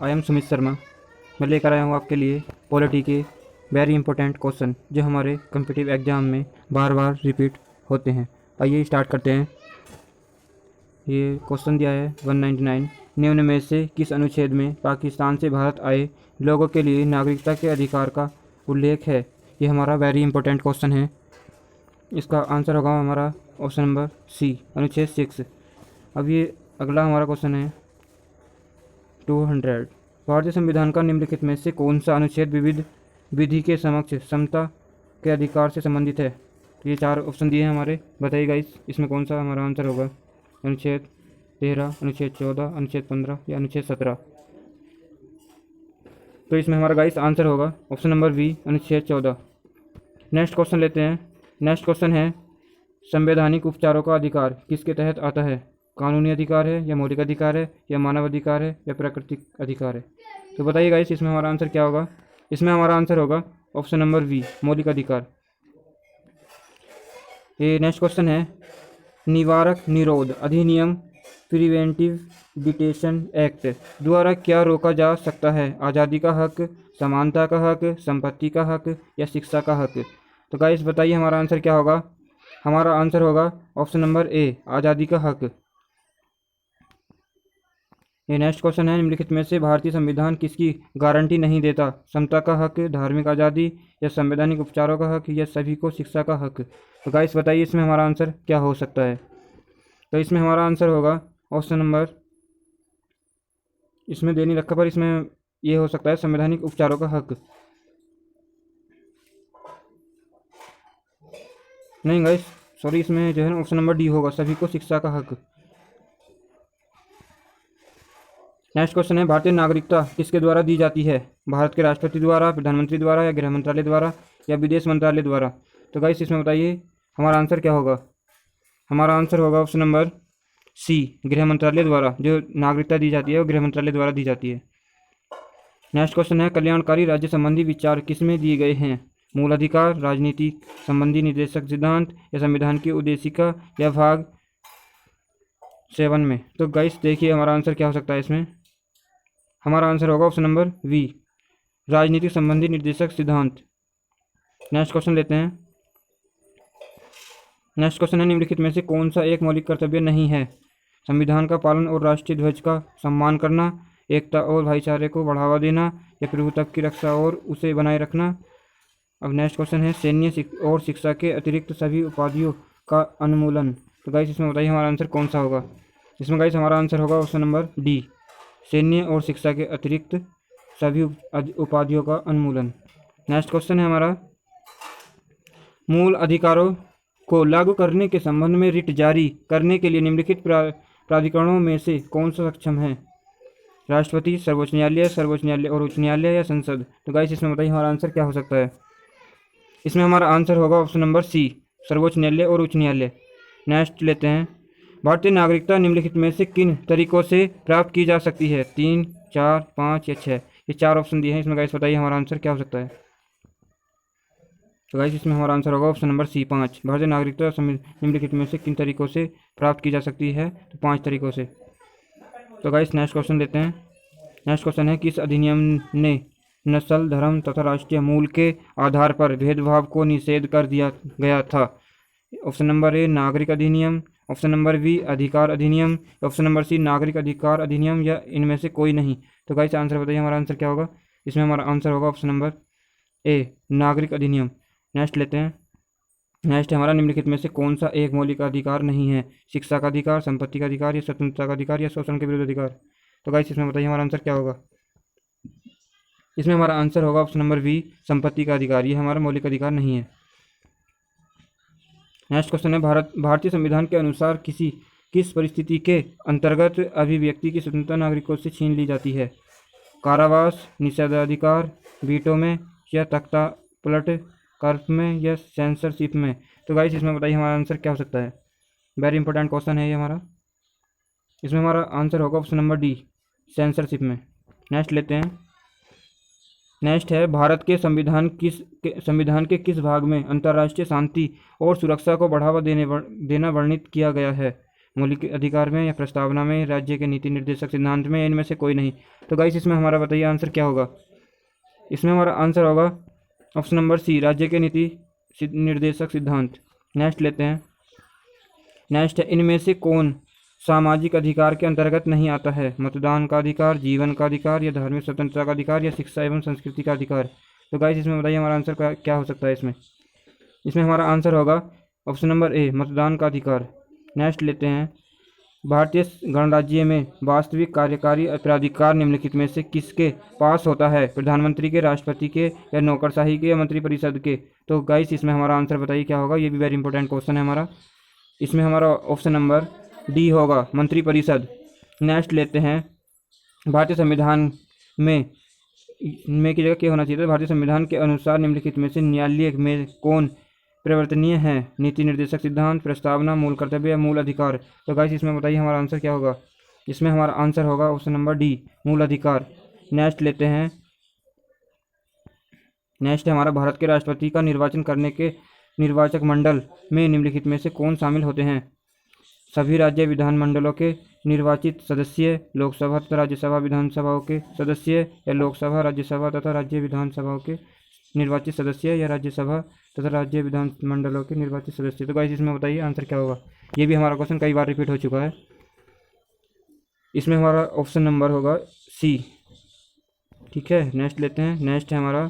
I am Sumit Sharma. मैं लेकर आया हूँ आपके लिए पॉलिटी के वेरी इंपॉर्टेंट क्वेश्चन जो हमारे कम्पिटिटिव एग्जाम में बार बार रिपीट होते हैं। आइए स्टार्ट करते हैं। ये क्वेश्चन दिया है 199। निम्न में से किस अनुच्छेद में पाकिस्तान से भारत आए लोगों के लिए नागरिकता के अधिकार का उल्लेख है? ये हमारा वेरी इंपॉर्टेंट क्वेश्चन है। इसका आंसर होगा हमारा ऑप्शन नंबर सी, अनुच्छेद 6। अब ये अगला हमारा क्वेश्चन है 200। भारतीय संविधान का निम्नलिखित में से कौन सा अनुच्छेद विविध विधि के समक्ष समता के अधिकार से संबंधित है? ये 4 ऑप्शन दिए हैं हमारे, बताइए गाइस इसमें कौन सा हमारा आंसर होगा? अनुच्छेद 13, अनुच्छेद 14, अनुच्छेद 15 या अनुच्छेद 17? तो इसमें हमारा गाइस आंसर होगा ऑप्शन नंबर बी, अनुच्छेद 14। नेक्स्ट क्वेश्चन लेते हैं। नेक्स्ट क्वेश्चन है संवैधानिक उपचारों का अधिकार किसके तहत आता है? कानूनी अधिकार है या मौलिक अधिकार है या मानव अधिकार है या प्राकृतिक अधिकार है? तो बताइए गाइस इसमें हमारा आंसर क्या होगा? इसमें हमारा आंसर होगा ऑप्शन नंबर बी, मौलिक अधिकार। ये नेक्स्ट क्वेश्चन है निवारक निरोध अधिनियम प्रिवेंटिव डिटेशन एक्ट द्वारा क्या रोका जा सकता है? आज़ादी का हक, समानता का हक, संपत्ति का हक या शिक्षा का हक? तो गाइस बताइए हमारा आंसर क्या होगा? हमारा आंसर होगा ऑप्शन नंबर ए, आज़ादी का हक। ये नेक्स्ट क्वेश्चन है निम्नलिखित में से भारतीय संविधान किसकी गारंटी नहीं देता? समता का हक, धार्मिक आज़ादी या संवैधानिक उपचारों का हक या सभी को शिक्षा का हक? तो गाइस बताइए इसमें हमारा आंसर क्या हो सकता है? तो इसमें हमारा आंसर होगा ऑप्शन नंबर, इसमें दे नहीं रखा पर इसमें ये हो सकता है संवैधानिक उपचारों का हक। नहीं गाइस सॉरी, इसमें जो है ना ऑप्शन नंबर डी होगा, सभी को शिक्षा का हक। नेक्स्ट क्वेश्चन है भारतीय नागरिकता किसके द्वारा दी जाती है? भारत के राष्ट्रपति द्वारा, प्रधानमंत्री द्वारा या गृह मंत्रालय द्वारा या विदेश मंत्रालय द्वारा? तो गाइस इसमें बताइए हमारा आंसर क्या होगा? हमारा आंसर होगा ऑप्शन नंबर सी, गृह मंत्रालय द्वारा। जो नागरिकता दी जाती है वो गृह मंत्रालय द्वारा दी जाती है। नेक्स्ट क्वेश्चन है कल्याणकारी राज्य संबंधी विचार किसमें दिए गए हैं? मूल अधिकार, राजनीति संबंधी निर्देशक सिद्धांत या संविधान की उद्देशिका या भाग 7 में? तो गाइस देखिए हमारा आंसर क्या हो सकता है इसमें? हमारा आंसर होगा ऑप्शन नंबर वी, राजनीतिक संबंधी निर्देशक सिद्धांत। नेक्स्ट क्वेश्चन लेते हैं। नेक्स्ट क्वेश्चन है निम्नलिखित में से कौन सा एक मौलिक कर्तव्य नहीं है? संविधान का पालन और राष्ट्रीय ध्वज का सम्मान करना, एकता और भाईचारे को बढ़ावा देना या प्रभुत्व की रक्षा और उसे बनाए रखना? अब नेक्स्ट क्वेश्चन है सैन्य और शिक्षा के अतिरिक्त सभी उपाधियों का उन्मूलन। तो गाइस इसमें बताइए हमारा आंसर कौन सा होगा? इसमें गाइस हमारा आंसर होगा ऑप्शन नंबर डी, सैन्य और शिक्षा के अतिरिक्त सभी उपाधियों का उन्मूलन। नेक्स्ट क्वेश्चन है हमारा मूल अधिकारों को लागू करने के संबंध में रिट जारी करने के लिए निम्नलिखित प्राधिकरणों में से कौन सा सक्षम है? राष्ट्रपति, सर्वोच्च न्यायालय और उच्च न्यायालय या संसद? तो गाइस इसमें बताइए हमारा आंसर क्या हो सकता है? इसमें हमारा आंसर होगा ऑप्शन नंबर सी, सर्वोच्च न्यायालय और उच्च न्यायालय। नेक्स्ट लेते हैं भारतीय नागरिकता निम्नलिखित में से किन तरीकों से प्राप्त की जा सकती है? 3, 4, 5 या 6? ये 4 ऑप्शन दिए हैं, इसमें गाइस बताइए हमारा आंसर क्या हो सकता है? तो गाइस इसमें हमारा आंसर होगा ऑप्शन नंबर सी, 5। भारतीय नागरिकता निम्नलिखित में से किन तरीकों से प्राप्त की जा सकती है? तो 5 तरीकों से। तो गाइस नेक्स्ट क्वेश्चन लेते हैं। नेक्स्ट क्वेश्चन है किस अधिनियम ने नस्ल, धर्म तथा राष्ट्रीय मूल के आधार पर भेदभाव को निषेध कर दिया गया था? ऑप्शन नंबर ए, नागरिक अधिनियम। ऑप्शन नंबर बी, अधिकार अधिनियम। ऑप्शन नंबर सी, नागरिक अधिकार अधिनियम या इनमें से कोई नहीं? तो गाइस आंसर बताइए हमारा आंसर क्या होगा? इसमें हमारा आंसर होगा ऑप्शन नंबर ए, नागरिक अधिनियम। नेक्स्ट लेते हैं। नेक्स्ट हमारा निम्नलिखित में से कौन सा एक मौलिक अधिकार नहीं है? शिक्षा का अधिकार, संपत्ति का अधिकार या स्वतंत्रता का अधिकार या शोषण के विरुद्ध अधिकार? तो गाइस इसमें बताइए हमारा आंसर क्या होगा? इसमें हमारा आंसर होगा ऑप्शन नंबर बी, संपत्ति का अधिकार। ये हमारा मौलिक अधिकार नहीं है। नेक्स्ट क्वेश्चन है भारतीय संविधान के अनुसार किस परिस्थिति के अंतर्गत अभिव्यक्ति की स्वतंत्रता नागरिकों से छीन ली जाती है? कारावास, निषेधाधिकार, वीटो में या तख्ता पलट कर्फ में या सेंसरशिप में? तो गाइस इसमें बताइए हमारा आंसर क्या हो सकता है? वेरी इंपॉर्टेंट क्वेश्चन है ये हमारा। इसमें हमारा आंसर होगा ऑप्शन नंबर डी, सेंसरशिप में। नेक्स्ट लेते हैं। नेक्स्ट है भारत के संविधान के किस भाग में अंतर्राष्ट्रीय शांति और सुरक्षा को बढ़ावा देना वर्णित किया गया है? मौलिक अधिकार में या प्रस्तावना में, राज्य के नीति निर्देशक सिद्धांत में, इनमें से कोई नहीं। तो गाइस इसमें हमारा बताइए आंसर क्या होगा। इसमें हमारा आंसर होगा ऑप्शन नंबर सी, राज्य के नीति निर्देशक सिद्धांत। नेक्स्ट लेते हैं। नेक्स्ट है, इनमें से कौन सामाजिक अधिकार के अंतर्गत नहीं आता है? मतदान का अधिकार, जीवन का अधिकार, या धार्मिक स्वतंत्रता का अधिकार, या शिक्षा एवं संस्कृति का अधिकार। तो गाइस इसमें बताइए हमारा आंसर क्या हो सकता है। इसमें हमारा आंसर होगा ऑप्शन नंबर ए, मतदान का अधिकार। नेक्स्ट लेते हैं। भारतीय गणराज्य में वास्तविक कार्यकारी प्राधिकार निम्नलिखित में से किसके पास होता है? प्रधानमंत्री के, राष्ट्रपति के, या नौकरशाही के, या मंत्रिपरिषद के। तो गाइस इसमें हमारा आंसर बताइए क्या होगा। ये भी वेरी इंपॉर्टेंट क्वेश्चन है हमारा। इसमें हमारा ऑप्शन नंबर डी होगा, मंत्रिपरिषद। नेक्स्ट लेते हैं। भारतीय संविधान में की जगह क्या होना चाहिए था? भारतीय संविधान के अनुसार निम्नलिखित में से न्यायालय में कौन परिवर्तनीय है? नीति निर्देशक सिद्धांत, प्रस्तावना, मूल कर्तव्य, या मूल अधिकार। तो गाइस इसमें बताइए हमारा आंसर क्या होगा। इसमें हमारा आंसर होगा ऑप्शन नंबर डी, मूल अधिकार। नेक्स्ट लेते हैं। नेक्स्ट है हमारा, भारत के राष्ट्रपति का निर्वाचन करने के निर्वाचक मंडल में निम्नलिखित में से कौन शामिल होते हैं? सभी राज्य विधानमंडलों के निर्वाचित सदस्य, लोकसभा तथा राज्यसभा विधानसभाओं के सदस्य, या लोकसभा, राज्यसभा तथा राज्य विधानसभाओं के निर्वाचित सदस्य, या राज्यसभा तथा राज्य विधानमंडलों के निर्वाचित सदस्य। तो गाइस इसमें बताइए आंसर क्या होगा। ये भी हमारा क्वेश्चन कई बार रिपीट हो चुका है। इसमें हमारा ऑप्शन नंबर होगा सी। ठीक है, नेक्स्ट लेते हैं। नेक्स्ट है हमारा,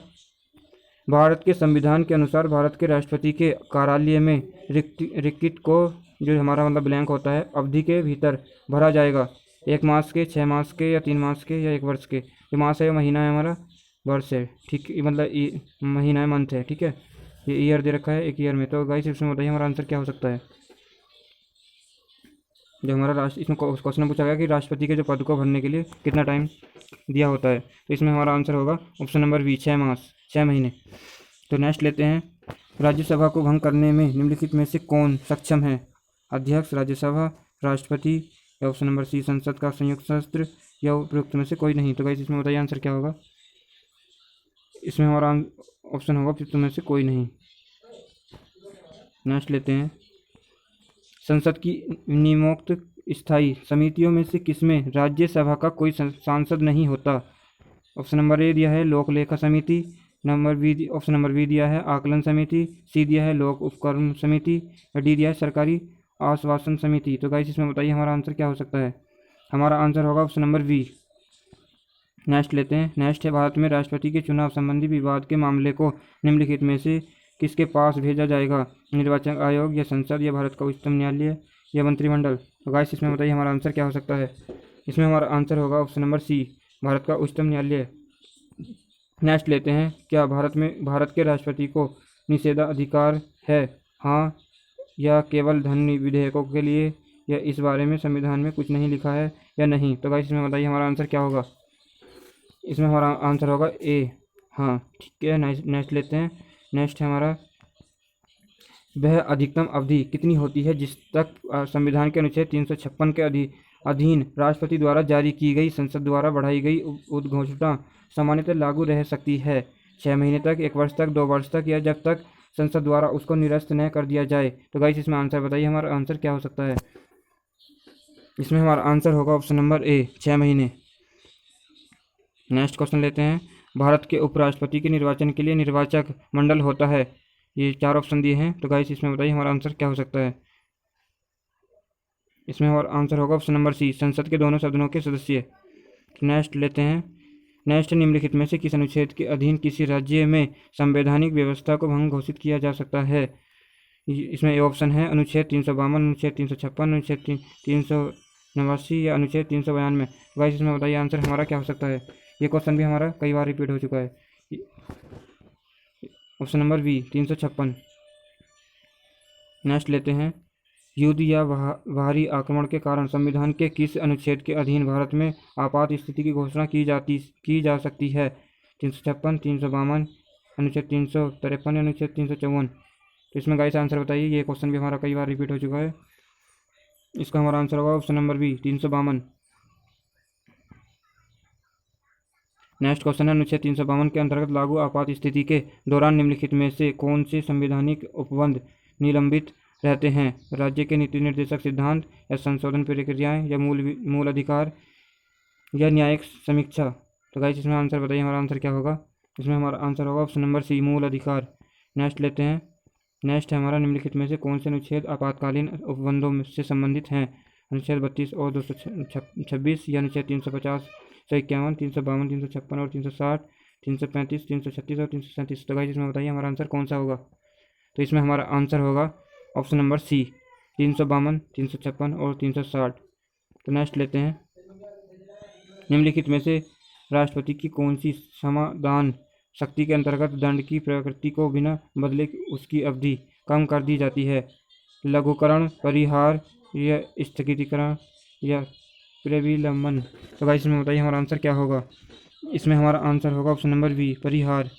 भारत के संविधान के अनुसार भारत के राष्ट्रपति के कार्यालय में रिक्त को, जो हमारा मतलब ब्लैंक होता है, अवधि के भीतर भरा जाएगा। 1 मास के, 6 मास के, या 3 मास के, या 1 वर्ष के। ये मास है, महीना है, हमारा वर्ष है। ठीक, मतलब महीना है, मंथ है। ठीक है, ये ईयर दे रखा है, एक ईयर में। तो गाइस इसमें बताइए हमारा आंसर क्या हो सकता है। जो हमारा इसमें क्वेश्चन पूछा गया कि राष्ट्रपति के जो पद को भरने के लिए कितना टाइम दिया होता है। तो इसमें हमारा आंसर होगा ऑप्शन नंबर बी, 6 मास, 6 महीने। तो नेक्स्ट लेते हैं। राज्यसभा को भंग करने में निम्नलिखित में से कौन सक्षम है? अध्यक्ष, राज्यसभा, राष्ट्रपति, या ऑप्शन नंबर सी, संसद का संयुक्त सत्र, या उपयुक्त में से कोई नहीं। तो गाइस इसमें बताइए आंसर क्या होगा। इसमें हमारा ऑप्शन होगा उपयुक्त में से कोई नहीं। नेक्स्ट लेते हैं। संसद की निम्नोक्त स्थायी समितियों में से किसमें राज्यसभा का कोई सांसद नहीं होता? ऑप्शन नंबर ए दिया है, लोक लेखा समिति। ऑप्शन नंबर बी दिया है, आकलन समिति। सी दिया है, लोक उपक्रम समिति। और डी दिया है, सरकारी आश्वासन समिति। तो गाइस इसमें बताइए हमारा आंसर क्या हो सकता है। हमारा आंसर होगा ऑप्शन नंबर बी। नेक्स्ट लेते हैं। नेक्स्ट है, भारत में राष्ट्रपति के चुनाव संबंधी विवाद के मामले को निम्नलिखित में से किसके पास भेजा जाएगा? निर्वाचन आयोग, या संसद, या भारत का उच्चतम न्यायालय, या मंत्रिमंडल। तो गाइस इसमें बताइए हमारा आंसर क्या हो सकता है। इसमें हमारा आंसर होगा ऑप्शन नंबर सी, भारत का उच्चतम न्यायालय। नेक्स्ट लेते हैं। क्या भारत के राष्ट्रपति को निषेधाधिकार है? हाँ, या केवल धन विधेयकों के लिए, या इस बारे में संविधान में कुछ नहीं लिखा है, या नहीं। तो गाइस इसमें बताइए हमारा आंसर क्या होगा। इसमें हमारा आंसर होगा ए, हाँ। ठीक है, नेक्स्ट लेते हैं। नेक्स्ट है हमारा, वह अधिकतम अवधि कितनी होती है जिस तक संविधान के अनुच्छेद 356 के अधीन राष्ट्रपति द्वारा जारी की गई संसद द्वारा बढ़ाई गई उद्घोषणा सामान्यतः लागू रह सकती है? 6 महीने तक, 1 वर्ष तक, 2 वर्ष तक, या जब तक संसद द्वारा उसको निरस्त न कर दिया जाए। तो गाइस इसमें आंसर बताइए हमारा आंसर क्या हो सकता है। इसमें हमारा आंसर होगा ऑप्शन नंबर ए, 6 महीने। नेक्स्ट क्वेश्चन लेते हैं। भारत के उपराष्ट्रपति के निर्वाचन के लिए निर्वाचक मंडल होता है। ये 4 ऑप्शन दिए हैं। तो गाइस इसमें बताइए हमारा आंसर क्या हो सकता है। इसमें हमारा आंसर होगा ऑप्शन नंबर सी, संसद के दोनों सदनों के सदस्य। नेक्स्ट लेते हैं। नेक्स्ट, निम्नलिखित में से किस अनुच्छेद के अधीन किसी राज्य में संवैधानिक व्यवस्था को भंग घोषित किया जा सकता है? इसमें ए ऑप्शन है, अनुच्छेद 352, अनुच्छेद 356, अनुच्छेद 389, या अनुच्छेद 392। गाइस इसमें बताइए आंसर हमारा क्या हो सकता है। ये क्वेश्चन भी हमारा कई बार रिपीट हो चुका है। Option number B, 356। नेक्स्ट लेते हैं। युद्ध या बाहरी आक्रमण के कारण संविधान के किस अनुच्छेद के अधीन भारत में आपात स्थिति की घोषणा की जा सकती है? 356, 352, अनुच्छेद 353, अनुच्छेद 354। तो इसमें गाइस आंसर बताइए। ये क्वेश्चन भी हमारा कई बार रिपीट हो चुका है। इसका हमारा आंसर होगा option number B, 352। Next question है, अनुच्छेद 352 के अंतर्गत लागू आपात स्थिति के दौरान निम्नलिखित में से कौन से संवैधानिक उपबंध निलंबित रहते हैं? राज्य के नीति निर्देशक सिद्धांत या संशोधन प्रक्रियाएं या मूल अधिकार या न्यायिक समीक्षा? तो गाइस इसमें आंसर बताइए, हमारा आंसर क्या होगा? इसमें हमारा आंसर होगा ऑप्शन नंबर सी, मूल अधिकार। नेक्स्ट लेते हैं। नेक्स्ट है हमारा, निम्नलिखित में से कौन से अनुच्छेद आपातकालीन उपबंधों से संबंधित हैं? अनुच्छेद 32 और 226 या अनुच्छेद 350, 151, 352, 356 और 360, 335, 336 और 337? तो गाइस इसमें बताइए हमारा आंसर कौन सा होगा? तो इसमें हमारा आंसर होगा ऑप्शन नंबर सी, 352, 356 और 360। तो नेक्स्ट लेते हैं। निम्नलिखित में से राष्ट्रपति की कौन सी समाधान शक्ति के अंतर्गत दंड की प्रकृति को बिना बदले उसकी अवधि कम कर दी जाती है? लघुकरण, परिहार या स्थगितीकरण या प्रविलंबन? तो गाइस इसमें बताइए हमारा आंसर क्या होगा? इसमें हमारा आंसर होगा ऑप्शन नंबर बी, परिहार।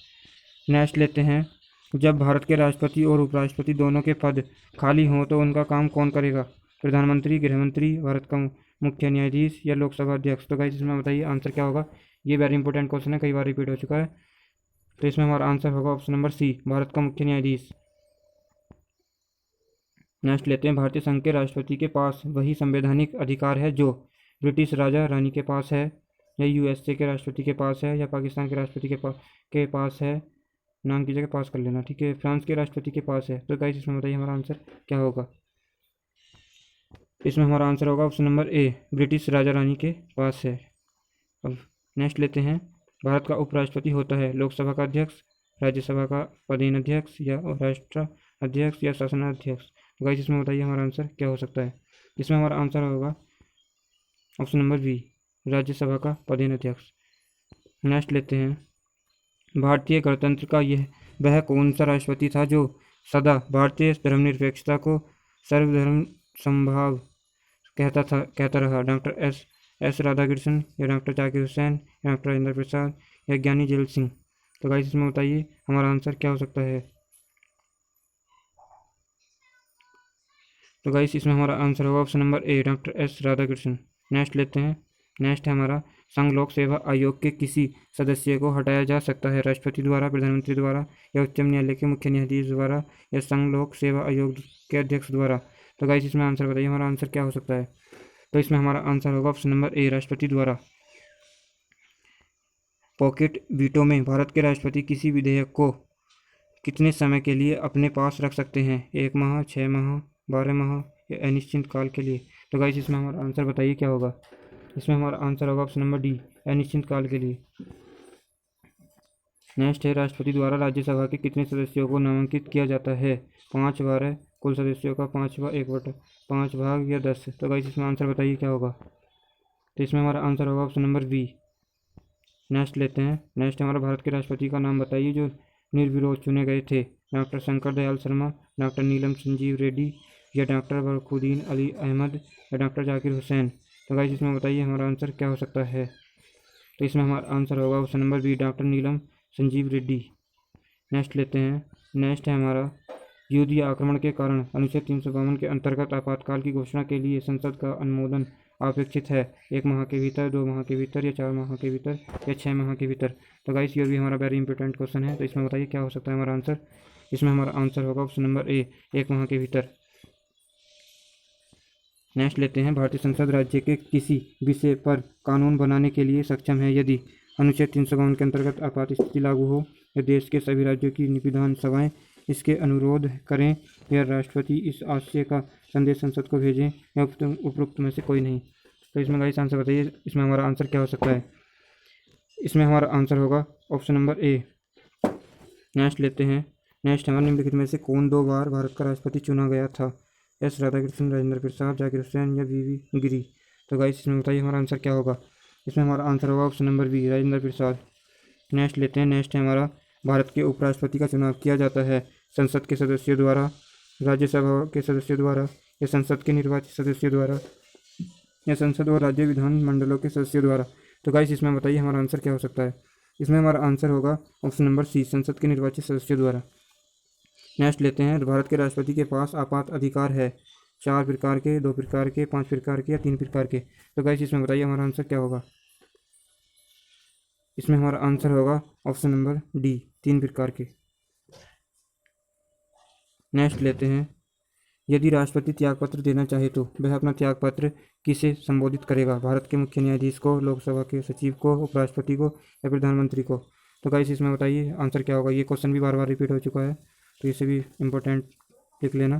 नेक्स्ट लेते हैं। जब भारत के राष्ट्रपति और उपराष्ट्रपति दोनों के पद खाली हों तो उनका काम कौन करेगा? प्रधानमंत्री, गृहमंत्री, भारत का मुख्य न्यायाधीश या लोकसभा अध्यक्ष? तो गाइस इसमें बताइए आंसर क्या होगा? ये वेरी इंपॉर्टेंट क्वेश्चन है, कई बार रिपीट हो चुका है। तो इसमें हमारा आंसर होगा ऑप्शन नंबर सी, भारत का मुख्य न्यायाधीश। नेक्स्ट लेते हैं। भारतीय संघ के राष्ट्रपति के पास वही संवैधानिक अधिकार है जो ब्रिटिश राजा रानी के पास है, या यूएसए के राष्ट्रपति के पास है, या पाकिस्तान के राष्ट्रपति के पास है, नाम की जगह पास कर लेना, ठीक है, फ्रांस के राष्ट्रपति के पास है? तो गाइस इसमें बताइए हमारा आंसर क्या होगा? इसमें हमारा आंसर होगा option number A, British Raja Rani के पास है। अब नेक्स्ट लेते हैं। भारत का उपराष्ट्रपति होता है लोकसभा का अध्यक्ष, राज्यसभा का पदेन अध्यक्ष, या राष्ट्र अध्यक्ष, या शासनाध्यक्ष? तो गाइस इसमें बताइए हमारा आंसर क्या हो सकता है? इसमें हमारा आंसर होगा ऑप्शन नंबर बी, राज्यसभा का पदेन अध्यक्ष। नेक्स्ट लेते हैं। भारतीय गणतंत्र का वह कौन सा राष्ट्रपति था जो सदा भारतीय धर्मनिरपेक्षता को सर्वधर्म समभाव कहता रहा? डॉक्टर एस राधाकृष्णन, या डॉक्टर जाकिर हुसैन, या डॉक्टर राजेंद्र प्रसाद, या ज्ञानी जेल सिंह? तो गाइस इसमें बताइए हमारा आंसर क्या हो सकता है? तो गाइस इसमें हमारा आंसर होगा option number A, doctor S Radhakrishnan. Next लेते हैं। नेक्स्ट है हमारा, संघ लोक सेवा आयोग के किसी सदस्य को हटाया जा सकता है? राष्ट्रपति द्वारा, प्रधानमंत्री द्वारा, या उच्च न्यायालय के मुख्य न्यायाधीश द्वारा, या संघ लोक सेवा आयोग के अध्यक्ष द्वारा? तो गाइस इसमें आंसर बताइए हमारा आंसर क्या हो सकता है? तो इसमें हमारा आंसर होगा ऑप्शन नंबर ए, राष्ट्रपति द्वारा। पॉकेट वीटो में भारत के राष्ट्रपति किसी विधेयक को कितने समय के लिए अपने पास रख सकते हैं? 1 माह, 6 माह, 12 माह, या अनिश्चित काल के लिए? तो गाइस इसमें हमारा आंसर बताइए क्या होगा? इसमें हमारा आंसर होगा ऑप्शन नंबर डी, अनिश्चित काल के लिए। नेक्स्ट है, राष्ट्रपति द्वारा राज्यसभा के कितने सदस्यों को नामांकित किया जाता है? 5 बार है, कुल सदस्यों का 5/1/5 भाग, या 10? तो गाइस इसमें आंसर बताइए क्या होगा? तो इसमें हमारा आंसर होगा ऑप्शन नंबर बी। नेक्स्ट लेते हैं। नेक्स्ट हमारा, भारत के राष्ट्रपति का नाम बताइए जो निर्विरोध चुने गए थे? डॉक्टर शंकर दयाल शर्मा, डॉक्टर नीलम संजीव रेड्डी, या डॉक्टर बरखुद्दीन अली अहमद, या डॉक्टर जाकिर हुसैन? तो गाइस इसमें बताइए हमारा आंसर क्या हो सकता है? तो इसमें हमारा आंसर होगा ऑप्शन नंबर बी, डॉक्टर नीलम संजीव रेड्डी। नेक्स्ट लेते हैं। नेक्स्ट है हमारा, युद्ध या आक्रमण के कारण अनुच्छेद 352 के अंतर्गत आपातकाल की घोषणा के लिए संसद का अनुमोदन अपेक्षित है? 1 माह के भीतर, 2 माह के भीतर, या 4 माह के भीतर, या 6 माह के भीतर? तो गाइस ये भी हमारा वेरी इंपॉर्टेंट क्वेश्चन है। तो इसमें बताइए क्या हो सकता है हमारा आंसर? इसमें हमारा आंसर होगा ऑप्शन नंबर ए, 1 माह के भीतर। नेक्स्ट लेते हैं। भारतीय संसद राज्य के किसी विषय पर कानून बनाने के लिए सक्षम है यदि अनुच्छेद 352 के अंतर्गत आपात स्थिति लागू हो, या देश के सभी राज्यों की विधानसभाएं इसके अनुरोध करें, या राष्ट्रपति इस आशय का संदेश संसद को भेजें, या उपरोक्त में से कोई नहीं? तो इसमें गाइस आंसर बताइए, इसमें हमारा आंसर क्या हो सकता है? इसमें हमारा आंसर होगा ऑप्शन नंबर ए। नेक्स्ट लेते हैं। नेक्स्ट हमारे निम्नलिखित में से कौन 2 बार भारत का राष्ट्रपति चुना गया था? एस राधाकृष्णन, राजेंद्र प्रसाद, जाकिर हुसैन, या वी गिरी? तो गाइस इसमें बताइए हमारा आंसर क्या होगा? इसमें हमारा आंसर होगा option number B, Rajendra Prasad. Next लेते हैं। नेक्स्ट है हमारा, भारत के उपराष्ट्रपति का चुनाव किया जाता है संसद के सदस्यों द्वारा, राज्यसभा के सदस्यों द्वारा, या संसद के निर्वाचित सदस्यों द्वारा, या संसद और राज्य विधान मंडलों के सदस्यों द्वारा? तो गाइस इसमें बताइए हमारा आंसर क्या हो सकता है? इसमें हमारा आंसर होगा ऑप्शन नंबर सी, संसद के निर्वाचित सदस्यों द्वारा। नेक्स्ट लेते हैं। भारत के राष्ट्रपति के पास आपात अधिकार है 4 प्रकार के, 2 प्रकार के, 5 प्रकार के, या 3 प्रकार के? तो गाइस इसमें बताइए हमारा आंसर क्या होगा? इसमें हमारा आंसर होगा ऑप्शन नंबर डी, 3 प्रकार के। नेक्स्ट लेते हैं। यदि राष्ट्रपति त्यागपत्र देना चाहे तो वह अपना त्यागपत्र किसे संबोधित करेगा? भारत के मुख्य न्यायाधीश को, लोकसभा के सचिव को, उपराष्ट्रपति को या प्रधानमंत्री को? तो गाइस इसमें बताइए आंसर क्या होगा। ये क्वेश्चन भी बार बार रिपीट हो चुका है, तो इसे भी इम्पोर्टेंट लिख लेना।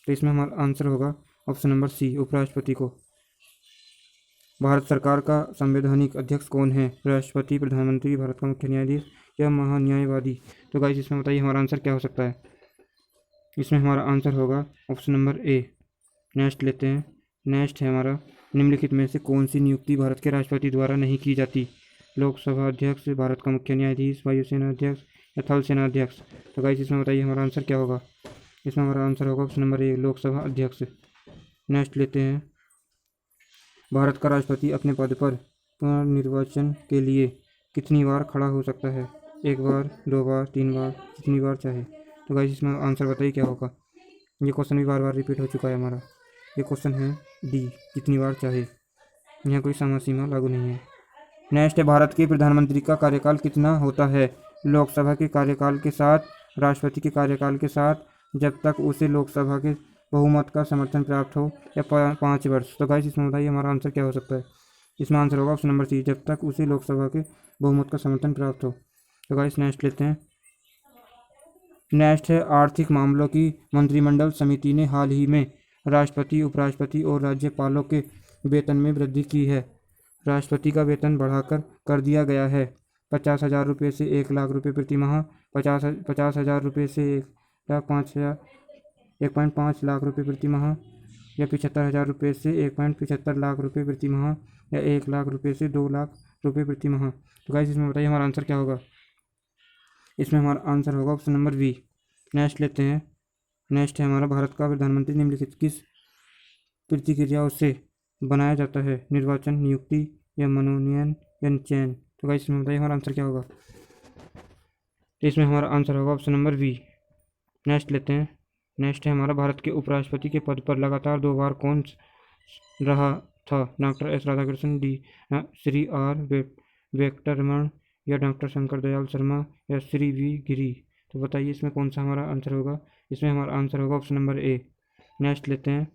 तो इसमें हमारा आंसर होगा ऑप्शन नंबर सी, उपराष्ट्रपति को। भारत सरकार का संवैधानिक अध्यक्ष कौन है? राष्ट्रपति, प्रधानमंत्री, भारत का मुख्य न्यायाधीश या महान्यायवादी? तो गाइस इसमें बताइए हमारा आंसर क्या हो सकता है। इसमें हमारा आंसर होगा ऑप्शन नंबर ए। नेक्स्ट लेते हैं। नेक्स्ट है हमारा, निम्नलिखित में से कौन सी नियुक्ति भारत के राष्ट्रपति द्वारा नहीं की जाती? लोकसभा अध्यक्ष, भारत का मुख्य न्यायाधीश, वायुसेना अध्यक्ष या थल सेना अध्यक्ष? तो गाइस इसमें बताइए हमारा आंसर क्या होगा। इसमें हमारा आंसर होगा ऑप्शन नंबर ए, लोकसभा अध्यक्ष। नेक्स्ट लेते हैं। भारत का राष्ट्रपति अपने पद पर पुनर्निर्वाचन के लिए कितनी बार खड़ा हो सकता है? 1 बार, 2 बार, 3 बार, जितनी बार चाहे? तो गाइस इसमें आंसर बताइए क्या होगा। ये क्वेश्चन भी बार बार रिपीट हो चुका है हमारा। ये क्वेश्चन है डी, जितनी बार चाहे। यहाँ कोई समय सीमा लागू नहीं है। नेक्स्ट है, भारत के प्रधानमंत्री का कार्यकाल कितना होता है? लोकसभा के कार्यकाल के साथ, राष्ट्रपति के कार्यकाल के साथ, जब तक उसे लोकसभा के बहुमत का समर्थन प्राप्त हो, या 5 वर्ष? तो गाइस इसमें बताइए हमारा आंसर क्या हो सकता है। इसमें आंसर होगा ऑप्शन नंबर सी, जब तक उसे लोकसभा के बहुमत का समर्थन प्राप्त हो। तो गाइस नेक्स्ट लेते हैं। नेक्स्ट है, आर्थिक मामलों की मंत्रिमंडल समिति ने हाल ही में राष्ट्रपति, उपराष्ट्रपति और राज्यपालों के वेतन में वृद्धि की है। राष्ट्रपति का वेतन बढ़ाकर कर दिया गया है 50,000 रुपये से 1,00,000 रुपये प्रति माह, 50,000 रुपये से 1.5 लाख रुपये प्रति माह, या 75,000 रुपये से 1.75 लाख रुपये प्रति माह, या 1 लाख रुपये से 2 लाख रुपये प्रति माह। तो गाइस इसमें बताइए हमारा आंसर क्या होगा। इसमें हमारा आंसर होगा ऑप्शन नंबर बी। नेक्स्ट लेते हैं। नेक्स्ट है हमारा, भारत का प्रधानमंत्री निम्नलिखित किस प्रतिक्रियाओं से बनाया जाता है? निर्वाचन, नियुक्ति या मनोनयन या चयन? तो गाइस इसमें बताइए हमारा आंसर क्या होगा। तो इसमें हमारा आंसर होगा ऑप्शन नंबर बी। नेक्स्ट लेते हैं। नेक्स्ट है हमारा, भारत के उपराष्ट्रपति के पद पर लगातार 2 बार कौन रहा था? Doctor S Radhakrishnan, D Shri R Venkataraman, या डॉक्टर शंकर दयाल शर्मा, या श्री वी गिरी? तो बताइए इसमें कौन सा हमारा आंसर होगा। इसमें हमारा आंसर होगा ऑप्शन नंबर ए। नेक्स्ट लेते हैं।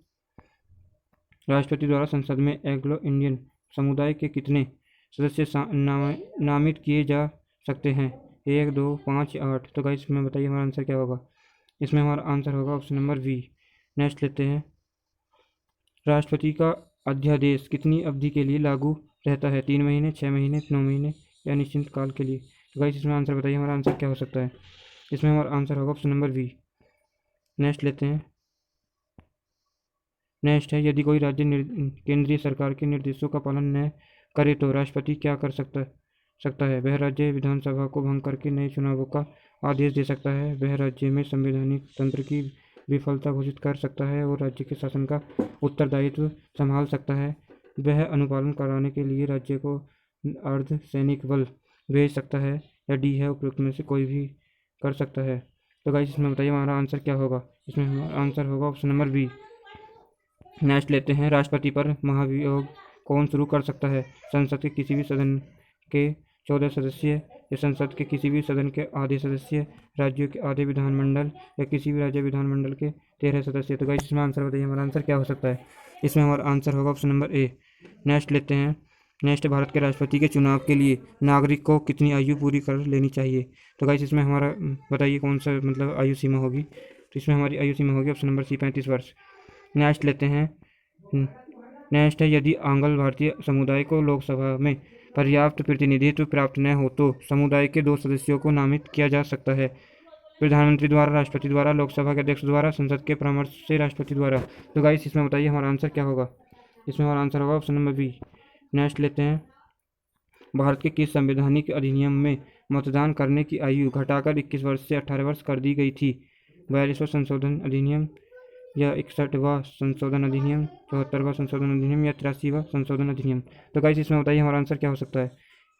राष्ट्रपति द्वारा संसद में एंग्लो इंडियन समुदाय के कितने सदस्य नामित किए जा सकते हैं? 1, 2, 5 या 8? तो गाइस इसमें बताइए हमारा आंसर क्या होगा। इसमें हमारा आंसर होगा ऑप्शन नंबर बी। नेक्स्ट लेते हैं। राष्ट्रपति का अध्यादेश कितनी अवधि के लिए लागू रहता है? 3 महीने, 6 महीने, 9 महीने या निश्चित काल के लिए? तो गाइस इसमें आंसर बताइए हमारा आंसर क्या हो सकता है। इसमें हमारा आंसर होगा ऑप्शन नंबर बी। नेक्स्ट लेते हैं। नेक्स्ट है, यदि कोई राज्य केंद्रीय सरकार के निर्देशों का पालन न करे तो राष्ट्रपति क्या कर सकता है? वह राज्य विधानसभा को भंग करके नए चुनावों का आदेश दे सकता है। वह राज्य में संवैधानिक तंत्र की विफलता घोषित कर सकता है और राज्य के शासन का उत्तरदायित्व संभाल सकता है। वह अनुपालन कराने के लिए राज्य को अर्ध सैनिक बल भेज सकता है, या डी है, उपयुक्त में से कोई भी कर सकता है। तो गाइस इसमें बताइए हमारा आंसर क्या होगा। इसमें हमारा आंसर होगा ऑप्शन नंबर बी। नेक्स्ट लेते हैं। राष्ट्रपति पर महाभियोग कौन शुरू कर सकता है? संसद के किसी भी सदन के 14 सदस्य, या संसद के किसी भी सदन के आधे सदस्य, राज्यों के आधे विधानमंडल, या किसी भी राज्य विधानमंडल के 13 सदस्य? तो गाइस इसमें आंसर बताइए हमारा आंसर क्या हो सकता है। इसमें हमारा आंसर होगा ऑप्शन नंबर ए। नेक्स्ट लेते हैं। नेक्स्ट, भारत के राष्ट्रपति के चुनाव के लिए नागरिक को कितनी आयु पूरी कर लेनी चाहिए? तो गाइस इसमें हमारा बताइए कौन सा मतलब आयु सीमा होगी। तो इसमें हमारी आयु सीमा होगी ऑप्शन नंबर सी, 35 वर्ष। नेक्स्ट लेते हैं। नेक्स्ट है, यदि आंग्ल भारतीय समुदाय को लोकसभा में पर्याप्त प्रतिनिधित्व प्राप्त न हो तो समुदाय के 2 सदस्यों को नामित किया जा सकता है? प्रधानमंत्री द्वारा, राष्ट्रपति द्वारा, लोकसभा के अध्यक्ष द्वारा, संसद के परामर्श से राष्ट्रपति द्वारा? तो गाइस इसमें बताइए हमारा आंसर क्या होगा। इसमें हमारा आंसर होगा ऑप्शन नंबर बी। नेक्स्ट लेते हैं। भारत के किस संवैधानिक अधिनियम में मतदान करने की आयु घटाकर 21 वर्ष से 18 वर्ष कर दी गई थी? 42वां संशोधन अधिनियम, या 61वां संशोधन अधिनियम, 74वां संशोधन अधिनियम, या 83वां संशोधन अधिनियम? तो गाइस इसमें बताइए हमारा आंसर क्या हो सकता है।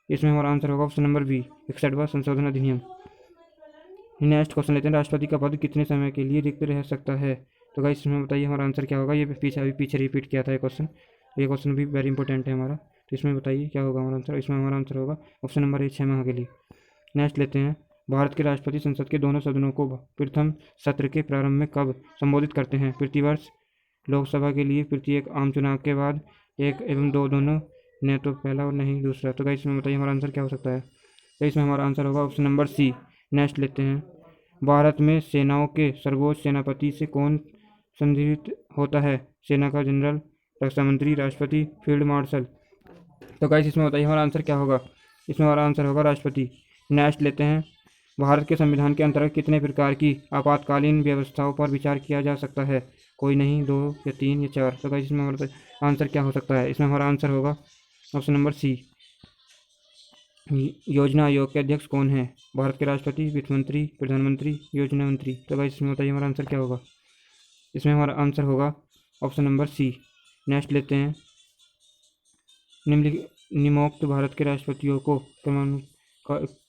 इसमें हमारा आंसर होगा ऑप्शन नंबर बी, 61वां संशोधन अधिनियम। नेक्स्ट क्वेश्चन लेते हैं। राष्ट्रपति का पद कितने समय के लिए रिक्त रह सकता है? तो गाइस इसमें बताइए हमारा आंसर क्या होगा। ये पीछे रिपीट किया था ये क्वेश्चन। ये क्वेश्चन भी वेरी इंपॉर्टेंट है हमारा। तो इसमें बताइए क्या होगा हमारा आंसर। इसमें हमारा आंसर होगा ऑप्शन नंबर ए, 6 माह के लिए। नेक्स्ट लेते हैं। भारत के राष्ट्रपति संसद के दोनों सदनों को प्रथम सत्र के प्रारंभ में कब संबोधित करते हैं? प्रतिवर्ष। लोकसभा के लिए प्रति एक आम चुनाव के बाद एक एवं दो दोनों, न तो पहला और नहीं दूसरा। तो गाइस इसमें बताइए हमारा आंसर क्या हो सकता है? तो इसमें हमारा आंसर होगा ऑप्शन नंबर सी। नेक्स्ट लेते हैं, भारत में सेनाओं के सर्वोच्च सेनापति से कौन संदर्भित होता है? सेना का जनरल, रक्षा मंत्री, राष्ट्रपति, फील्ड मार्शल। तो गाइस इसमें बताइए हमारा आंसर क्या होगा? इसमें हमारा आंसर होगा राष्ट्रपति। नेक्स्ट लेते हैं, भारत के संविधान के अंतर्गत कितने प्रकार की आपातकालीन व्यवस्थाओं पर विचार किया जा सकता है? कोई नहीं, 2 या 3 या 4। तो गाइस इसमें हमारा आंसर क्या हो सकता है? इसमें हमारा आंसर होगा ऑप्शन नंबर सी। योजना आयोग के अध्यक्ष कौन है? भारत के राष्ट्रपति, वित्त मंत्री, प्रधानमंत्री, योजना मंत्री। तो गाइस इसमें बताइए हमारा आंसर क्या होगा? इसमें हमारा आंसर होगा ऑप्शन नंबर सी। नेक्स्ट लेते हैं, निम्नोक्त भारत के राष्ट्रपतियों को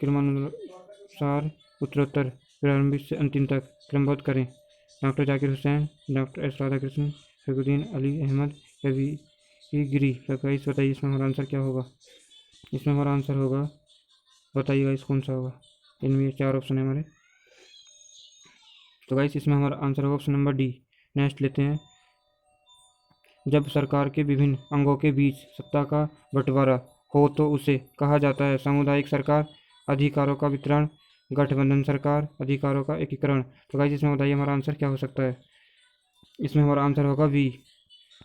क्रमानुसार उत्तरोत्तर प्रारंभिक से अंतिम तक क्रमबद्ध करें। Doctor Zakir Hussain, doctor S Radhakrishnan, Fakhruddin Ali Ahmed या वी गिरी। तो गाइस बताइए इसमें हमारा आंसर क्या होगा? इसमें हमारा आंसर होगा, बताइए गाइस कौन सा होगा? इनमें 4 ऑप्शन है हमारे। तो गाइस इसमें हमारा आंसर होगा ऑप्शन नंबर डी। नेक्स्ट लेते हैं, जब सरकार के विभिन्न अंगों के बीच सत्ता का बंटवारा हो तो उसे कहा जाता है सामुदायिक सरकार, अधिकारों का वितरण, गठबंधन सरकार, अधिकारों का एकीकरण। तो गाइस इसमें बताइए हमारा आंसर क्या हो सकता है? इसमें हमारा आंसर होगा बी।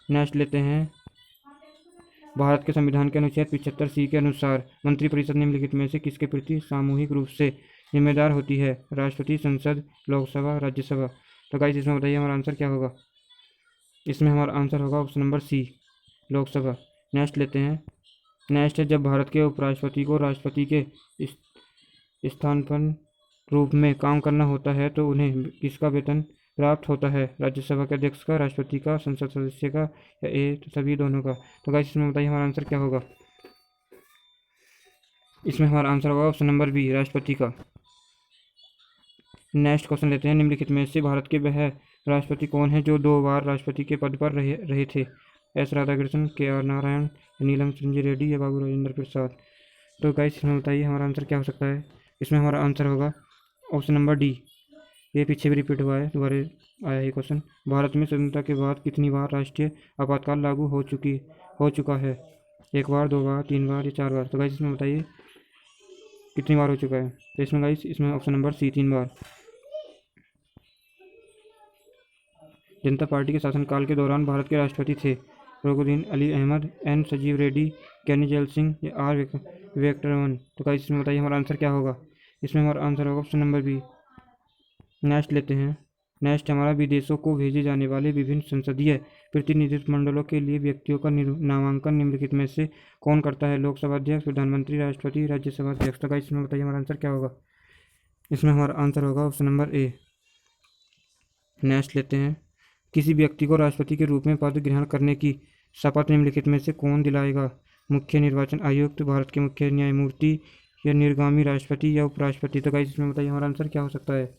नेक्स्ट लेते हैं, भारत के संविधान के अनुच्छेद 75 सी के अनुसार मंत्रिपरिषद निम्नलिखित में से किसके प्रति सामूहिक रूप से जिम्मेदार होती है? राष्ट्रपति, संसद, लोकसभा, राज्यसभा। तो गाइस इसमें बताइए हमारा आंसर क्या होगा? इसमें हमारा आंसर होगा option number C, Lok Sabha. Next लेते हैं, नेक्स्ट है, जब भारत के उपराष्ट्रपति को राष्ट्रपति के स्थानापन्न रूप में काम करना होता है तो उन्हें किसका वेतन प्राप्त होता है? राज्यसभा के अध्यक्ष का, राष्ट्रपति का, संसद सदस्य का या ए सभी दोनों का। तो गाइस इसमें बताइए हमारा आंसर क्या होगा? इसमें हमारा आंसर होगा ऑप्शन नंबर बी, राष्ट्रपति का। नेक्स्ट क्वेश्चन लेते हैं, निम्नलिखित में से भारत के वह राष्ट्रपति कौन है जो 2 बार राष्ट्रपति के पद पर रहे थे? एस राधाकृष्णन, के आर नारायण, नीलम संजय रेड्डी या बाबू राजेंद्र प्रसाद। तो गाइस इसमें बताइए हमारा आंसर क्या हो सकता है? इसमें हमारा आंसर होगा ऑप्शन नंबर डी। ये पीछे भी रिपीट हुआ है, दोबारा आया है क्वेश्चन। भारत में स्वतंत्रता के बाद कितनी बार राष्ट्रीय आपातकाल लागू हो चुका है? 1 बार, 2 बार, 3 बार या 4 बार। तो गाइस इसमें बताइए कितनी बार हो चुका है? तो इसमें गाइस इसमें ऑप्शन नंबर सी, 3 बार। जनता पार्टी के शासनकाल के दौरान भारत के राष्ट्रपति थे फखरुद्दीन अली अहमद, एन संजीव रेड्डी, कैनी जैल सिंह या आर वेंकटरमन। तो गाइस इसमें बताइए हमारा आंसर क्या होगा? इसमें हमारा आंसर होगा ऑप्शन नंबर बी। नेक्स्ट लेते हैं, नेक्स्ट हमारा, विदेशों को भेजे जाने वाले विभिन्न संसदीय प्रतिनिधित्व मंडलों के लिए व्यक्तियों का नामांकन निम्नलिखित में से कौन करता है? लोकसभा अध्यक्ष, प्रधानमंत्री, राष्ट्रपति, राज्यसभा अध्यक्ष। तो गाइस इसमें बताइए हमारा आंसर क्या होगा? इसमें हमारा आंसर होगा ऑप्शन नंबर ए। नेक्स्ट लेते हैं, किसी व्यक्ति को राष्ट्रपति के रूप में पद ग्रहण करने की शपथ निम्नलिखित में से कौन दिलाएगा? मुख्य निर्वाचन आयुक्त, भारत के मुख्य न्यायमूर्ति या निर्गामी राष्ट्रपति या उपराष्ट्रपति। तो गाइस इसमें बताइए हमारा आंसर क्या हो सकता है?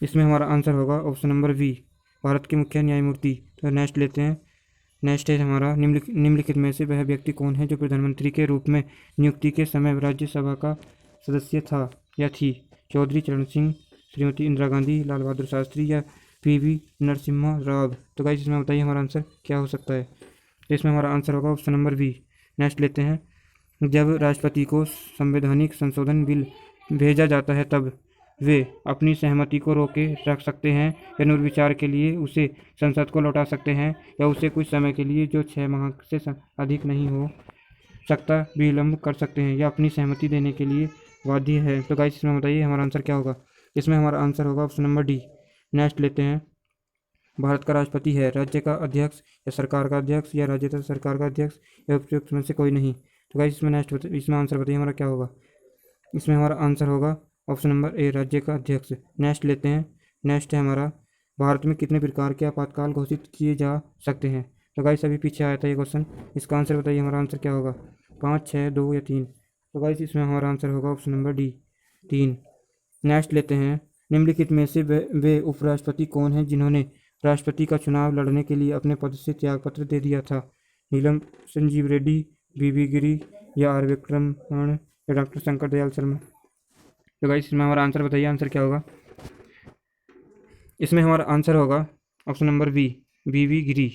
इसमें हमारा आंसर होगा ऑप्शन नंबर बी, भारत के मुख्य न्यायमूर्ति। तो नेक्स्ट लेते हैं, नेक्स्ट है हमारा, निम्नलिखित में से वह व्यक्ति कौन है जो प्रधानमंत्री के रूप में नियुक्ति के समय राज्यसभा का सदस्य था या थी? चौधरी चरण सिंह, श्रीमती इंदिरा गांधी, लाल बहादुर शास्त्री या पीवी नरसिम्हा राव। तो गाइस इसमें बताइए हमारा आंसर क्या हो सकता है? तो इसमें हमारा आंसर होगा ऑप्शन नंबर बी। नेक्स्ट लेते हैं, जब राष्ट्रपति को संवैधानिक संशोधन बिल भेजा जाता है तब वे अपनी सहमति को रोके रख सकते हैं या पुनर्विचार के लिए उसे संसद को लौटा सकते हैं या उसे कुछ समय के लिए जो 6 माह से अधिक नहीं हो सकता विलम्ब कर सकते हैं या अपनी सहमति देने के लिए बाध्य है। तो गाइस इसमें बताइए हमारा आंसर क्या होगा? इसमें हमारा आंसर होगा ऑप्शन नंबर डी। नेक्स्ट लेते हैं, भारत का राष्ट्रपति है राज्य का अध्यक्ष या सरकार का अध्यक्ष या राज्य सरकार का अध्यक्ष या उपयुक्त में से कोई नहीं। तो गाइस इसमें आंसर बताइए हमारा क्या होगा? इसमें हमारा आंसर होगा ऑप्शन नंबर ए, राज्य का अध्यक्ष। नेक्स्ट लेते हैं, नेक्स्ट है हमारा, भारत में कितने प्रकार के आपातकाल घोषित किए जा सकते हैं? तो गाइस अभी पीछे आया था ये क्वेश्चन, इसका आंसर बताइए हमारा आंसर क्या होगा? 5, 6, 2 या 3। तो गाइस इसमें हमारा आंसर होगा ऑप्शन नंबर डी, 3। नेक्स्ट लेते हैं, निम्नलिखित में से वे उपराष्ट्रपति कौन हैं जिन्होंने राष्ट्रपति का चुनाव लड़ने के लिए अपने पद से त्यागपत्र दे दिया था? नीलम संजीव रेड्डी, वी गिरी या आर वेंकटरमण या डॉक्टर शंकर दयाल शर्मा। तो गाइस इसमें हमारा आंसर बताइए, आंसर क्या होगा। इसमें हमारा आंसर होगा option number B, V Giri.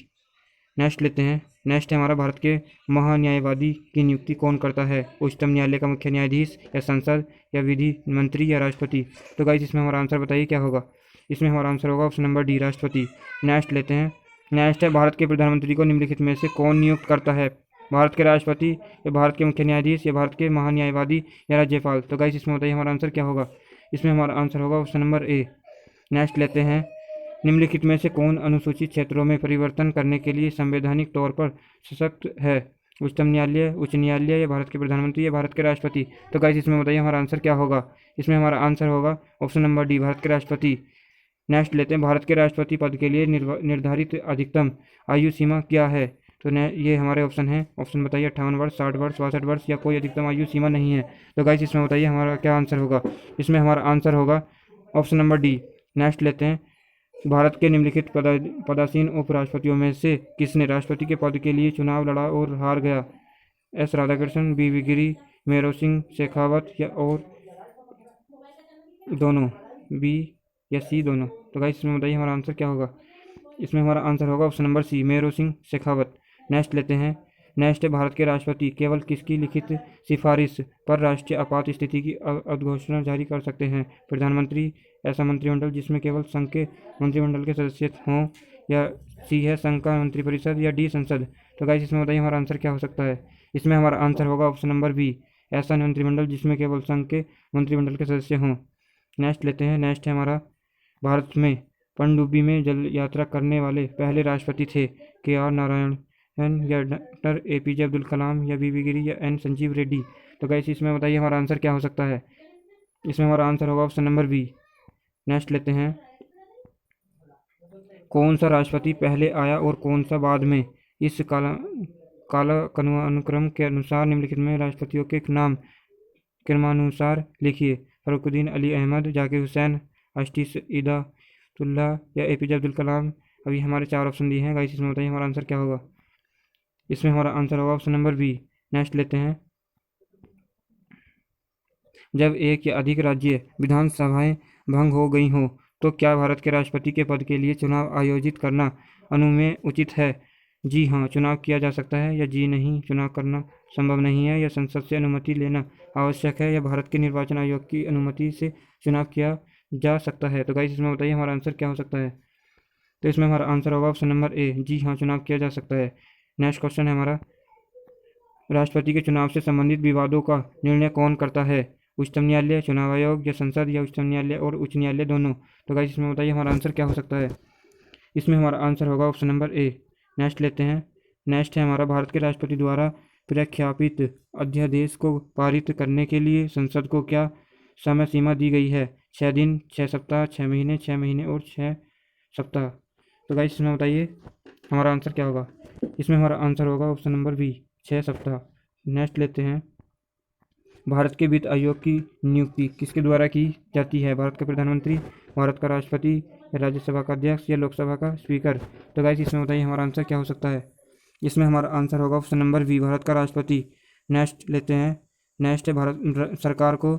Next लेते हैं। नेक्स्ट है हमारा, भारत के महान्यायवादी की नियुक्ति कौन करता है? उच्चतम न्यायालय का मुख्य न्यायाधीश, या संसद, या विधि मंत्री, या राष्ट्रपति। तो गाइस इसमें हमारा आंसर बताइए क्या होगा। इसमें हमारा आंसर होगा ऑप्शन नंबर डी, राष्ट्रपति। नेक्स्ट लेते हैं। नेक्स्ट है, भारत के प्रधानमंत्री को निम्नलिखित में से कौन नियुक्त करता है? भारत के राष्ट्रपति, या भारत के मुख्य न्यायाधीश, या भारत के महान्यायवादी, या राज्यपाल। तो गाइस इसमें बताइए हमारा आंसर क्या होगा। इसमें हमारा आंसर होगा ऑप्शन नंबर ए। नेक्स्ट लेते हैं। निम्नलिखित में से कौन अनुसूचित क्षेत्रों में परिवर्तन करने के लिए संवैधानिक तौर पर सशक्त है? उच्चतम न्यायालय, उच्च न्यायालय, या भारत के प्रधानमंत्री, या भारत के राष्ट्रपति। तो गाइस इसमें बताइए हमारा आंसर क्या होगा। इसमें हमारा आंसर होगा ऑप्शन नंबर डी, भारत के राष्ट्रपति। नेक्स्ट लेते हैं। भारत के राष्ट्रपति पद के लिए निर्धारित अधिकतम आयु सीमा क्या है? तो ये हमारे ऑप्शन है। ऑप्शन बताइए, 58 वर्ष, 60 वर्ष, 62 वर्ष, या कोई अधिकतम आयु सीमा नहीं है। तो गाइस इसमें बताइए हमारा क्या आंसर होगा। इसमें हमारा आंसर होगा ऑप्शन नंबर डी। नेक्स्ट लेते हैं। भारत के निम्नलिखित पदासीन उपराष्ट्रपतियों में से किसने राष्ट्रपति के पद के लिए चुनाव लड़ा और हार गया? एस राधाकृष्णन, बी गिरी, मेहर सिंह शेखावत, या और दोनों, बी या सी दोनों। तो गाइस इसमें बताइए हमारा आंसर क्या होगा। इसमें हमारा आंसर होगा ऑप्शन नंबर सी, मेहर सिंह शेखावत। नेक्स्ट लेते हैं। नेक्स्ट है, भारत के राष्ट्रपति केवल किसकी लिखित सिफारिश पर राष्ट्रीय आपात स्थिति की अवघोषणा जारी कर सकते हैं? प्रधानमंत्री, ऐसा मंत्रिमंडल जिसमें केवल संघ के मंत्रिमंडल के सदस्य हों, या सी है संघ का मंत्रिपरिषद, या डी संसद। तो गाइस इसमें बताइए हमारा आंसर क्या हो सकता है। इसमें हमारा आंसर होगा ऑप्शन नंबर बी, ऐसा मंत्रिमंडल जिसमें केवल संघ के मंत्रिमंडल के सदस्य हों। नेक्स्ट लेते हैं। नेक्स्ट है हमारा, भारत में पनडुब्बी में जल यात्रा करने वाले पहले राष्ट्रपति थे? के आर नारायण, या डॉक्टर APJ अब्दुल कलाम, या बी गिरी, या एन संजीव रेड्डी। तो गाइस इसमें बताइए हमारा आंसर क्या हो सकता है। इसमें हमारा आंसर होगा ऑप्शन नंबर बी। नेक्स्ट लेते हैं। कौन सा राष्ट्रपति पहले आया और कौन सा बाद में? इस कालानुक्रम के अनुसार निम्नलिखित में राष्ट्रपतियों के नाम क्रमानुसार लिखिए। फरुखुद्दीन अली अहमद, जाकिर हुसैन, अश्तिसईदुल्लाह, या APJ अब्दुल कलाम। अभी हमारे 4 ऑप्शन दिए हैं। गाइस इसमें बताइए हमारा आंसर क्या होगा। इसमें हमारा आंसर होगा ऑप्शन नंबर बी। नेक्स्ट लेते हैं। जब एक या अधिक राज्य विधानसभाएं भंग हो गई हों तो क्या भारत के राष्ट्रपति के पद के लिए चुनाव आयोजित करना अनुमेय उचित है? जी हाँ, चुनाव किया जा सकता है, या जी नहीं, चुनाव करना संभव नहीं है, या संसद से अनुमति लेना आवश्यक है, या भारत के निर्वाचन आयोग की अनुमति से चुनाव किया जा सकता है। तो गाइस इसमें बताइए हमारा आंसर क्या हो सकता है। तो इसमें हमारा आंसर होगा ऑप्शन नंबर ए, जी हाँ, चुनाव किया जा सकता है। नेक्स्ट क्वेश्चन है हमारा, राष्ट्रपति के चुनाव से संबंधित विवादों का निर्णय कौन करता है? उच्चतम न्यायालय, चुनाव आयोग, या संसद, या उच्चतम न्यायालय और उच्च न्यायालय दोनों। तो गाइस इसमें बताइए हमारा आंसर क्या हो सकता है। इसमें हमारा आंसर होगा ऑप्शन नंबर ए। नेक्स्ट लेते हैं। नेक्स्ट है हमारा, भारत के राष्ट्रपति द्वारा प्रख्यापित अध्यादेश को पारित करने के लिए संसद को क्या समय सीमा दी गई है? 6 दिन, 6 सप्ताह, 6 महीने, 6 महीने और 6 सप्ताह। तो गाइस इसमें बताइए हमारा आंसर क्या होगा। इसमें हमारा आंसर होगा ऑप्शन नंबर बी, 6 सप्ताह। नेक्स्ट लेते हैं। भारत के वित्त आयोग की नियुक्ति किसके द्वारा की जाती है? भारत का प्रधानमंत्री, भारत का राष्ट्रपति, राज्यसभा का अध्यक्ष, या लोकसभा का स्पीकर। तो गाइस इसमें बताइए हमारा आंसर क्या हो सकता है। इसमें हमारा आंसर होगा ऑप्शन नंबर बी, भारत का राष्ट्रपति। नेक्स्ट लेते हैं। नेक्स्ट है, भारत सरकार को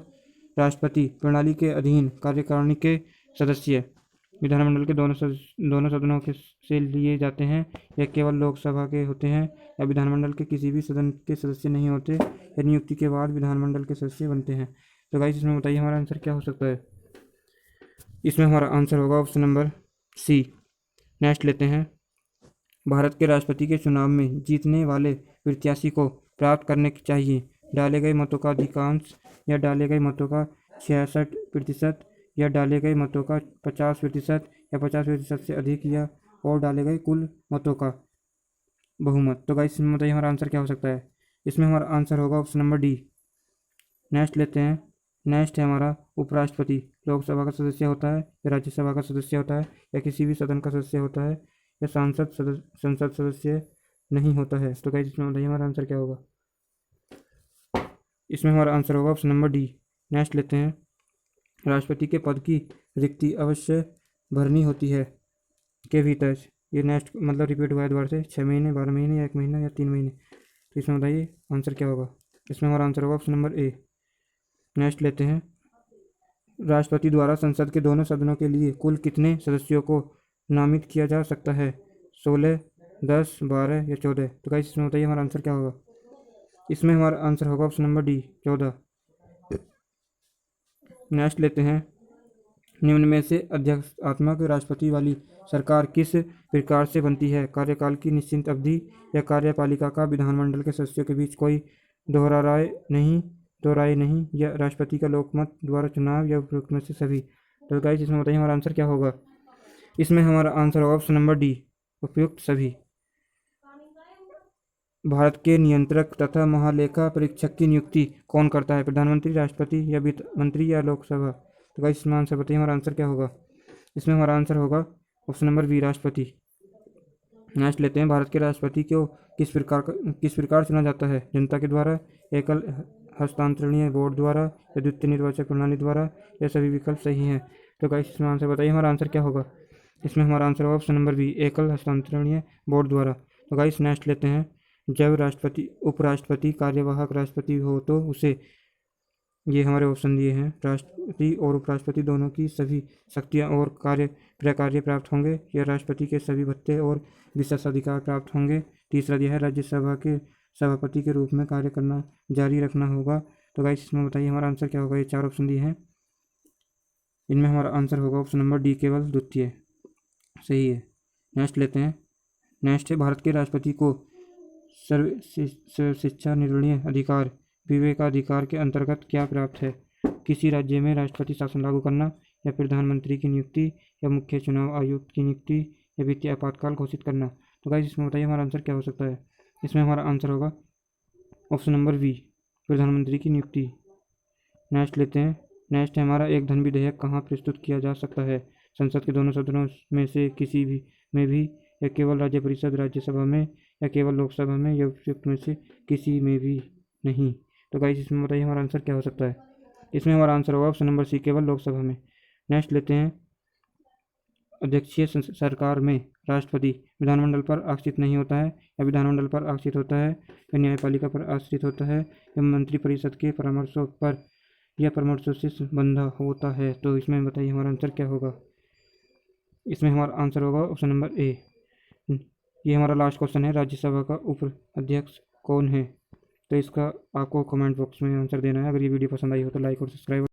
राष्ट्रपति प्रणाली के अधीन कार्यकारिणी के सदस्य विधानमंडल के दोनों सदनों के से लिए जाते हैं, या केवल लोकसभा के होते हैं, या विधानमंडल के किसी भी सदन के सदस्य नहीं होते, या नियुक्ति के बाद विधानमंडल के सदस्य बनते हैं। तो गाइस इसमें बताइए हमारा आंसर क्या हो सकता है। इसमें हमारा आंसर होगा ऑप्शन नंबर सी। नेक्स्ट लेते हैं। भारत के राष्ट्रपति के चुनाव में जीतने वाले प्रत्याशी को प्राप्त करने चाहिए डाले गए मतों का अधिकांश, या डाले गए मतों का 66%, या डाले गए मतों का 50%, या 50% से अधिक, या और डाले गए कुल मतों का बहुमत। तो गाइस इसमें बताइए हमारा आंसर क्या हो सकता है। इसमें हमारा आंसर होगा ऑप्शन नंबर डी। नेक्स्ट लेते हैं। नेक्स्ट है हमारा, उपराष्ट्रपति लोकसभा का सदस्य होता है, या राज्यसभा का सदस्य होता है, या किसी भी सदन का सदस्य होता है, या संसद सदस्य नहीं होता है। तो गाइस इसमें बताइए हमारा आंसर क्या होगा। इसमें हमारा आंसर होगा ऑप्शन नंबर डी। नेक्स्ट लेते हैं। राष्ट्रपति के पद की रिक्ति अवश्य भरनी होती है के भीतर, ये नेक्स्ट मतलब रिपीट हुआ है दोबारा से, 6 महीने, 12 महीने, या 1 महीना, या 3 महीने। तो इसमें बताइए आंसर क्या होगा। इसमें हमारा आंसर होगा ऑप्शन नंबर ए। नेक्स्ट लेते हैं। राष्ट्रपति द्वारा संसद के दोनों सदनों के लिए कुल कितने सदस्यों को नामित किया जा सकता है? 16, 10, 12 या 14? तो गाइस इसमें बताइए हमारा आंसर क्या होगा। इसमें हमारा आंसर होगा ऑप्शन नंबर डी, 14। नेक्स्ट लेते हैं, निम्न में से अध्यक्षात्मक राष्ट्रपति वाली सरकार किस प्रकार से बनती है? कार्यकाल की निश्चित अवधि या कार्यपालिका का विधानमंडल के सदस्यों के बीच कोई दोहराए नहीं या राष्ट्रपति का लोकमत द्वारा चुनाव या उपयुक्त में से सभी? तो गाइस इसमें बताइए हमारा आंसर क्या होगा। इसमें हमारा आंसर होगा ऑप्शन नंबर डी, उपयुक्त सभी। भारत के नियंत्रक तथा महालेखा परीक्षक की नियुक्ति कौन करता है? प्रधानमंत्री, राष्ट्रपति या वित्त मंत्री या लोकसभा? तो गाइस इसमें आंसर बताइए हमारा आंसर क्या होगा। इसमें हमारा आंसर होगा ऑप्शन नंबर बी, राष्ट्रपति। नेक्स्ट लेते हैं, भारत के राष्ट्रपति को किस प्रकार चुना जाता है? जनता के द्वारा, एकल हस्तांतरणीय बोर्ड द्वारा या द्वितीय निर्वाचक प्रणाली द्वारा या सभी विकल्प सही हैं? तो गाइस इसमें आंसर बताइए हमारा आंसर क्या होगा। इसमें हमारा आंसर होगा ऑप्शन नंबर बी, एकल हस्तांतरणीय बोर्ड द्वारा। तो गाइस नेक्स्ट लेते हैं, जब राष्ट्रपति उपराष्ट्रपति कार्यवाहक राष्ट्रपति हो तो उसे, ये हमारे ऑप्शन दिए हैं, राष्ट्रपति और उपराष्ट्रपति दोनों की सभी शक्तियां और प्रकार्य प्राप्त होंगे या राष्ट्रपति के सभी भत्ते और विशेषाधिकार प्राप्त होंगे। तीसरा दिया है, राज्यसभा के सभापति के रूप में कार्य करना जारी रखना होगा। तो गाइस इसमें बताइए हमारा आंसर क्या होगा। ये 4 ऑप्शन दिए हैं, इनमें हमारा आंसर होगा ऑप्शन नंबर डी, केवल द्वितीय सही है। नेक्स्ट लेते हैं, नेक्स्ट है, भारत के राष्ट्रपति को सर्व शिक्षा निर्णय अधिकार विवेकाधिकार के अंतर्गत क्या प्राप्त है? किसी राज्य में राष्ट्रपति शासन लागू करना या प्रधानमंत्री की नियुक्ति या मुख्य चुनाव आयुक्त की नियुक्ति या वित्तीय आपातकाल घोषित करना? तो गाइस इसमें बताइए हमारा आंसर क्या हो सकता है। इसमें हमारा आंसर होगा ऑप्शन नंबर बी, प्रधानमंत्री की नियुक्ति। नेक्स्ट लेते हैं, नेक्स्ट है हमारा, एक धन विधेयक कहाँ प्रस्तुत किया जा सकता है? संसद के दोनों सदनों में से किसी भी में भी, या केवल राज्य परिषद राज्यसभा में, या केवल लोकसभा में, या उपयुक्त में से किसी में भी नहीं? तो गाइस इसमें बताइए हमारा आंसर क्या हो सकता है। इसमें हमारा आंसर होगा ऑप्शन नंबर सी, केवल लोकसभा में। नेक्स्ट लेते हैं, अध्यक्षीय सरकार में राष्ट्रपति विधानमंडल पर आश्रित नहीं होता है या विधानमंडल पर आश्रित होता है या न्यायपालिका पर आश्रित होता है या मंत्रिपरिषद के परामर्शों पर या परामर्शों से बंधा होता है? तो इसमें बताइए हमारा आंसर क्या होगा। इसमें हमारा आंसर होगा ऑप्शन नंबर ए। ये हमारा लास्ट क्वेश्चन है, राज्यसभा का उप अध्यक्ष कौन है? तो इसका आपको कमेंट बॉक्स में आंसर देना है। अगर ये वीडियो पसंद आई हो तो लाइक और सब्सक्राइब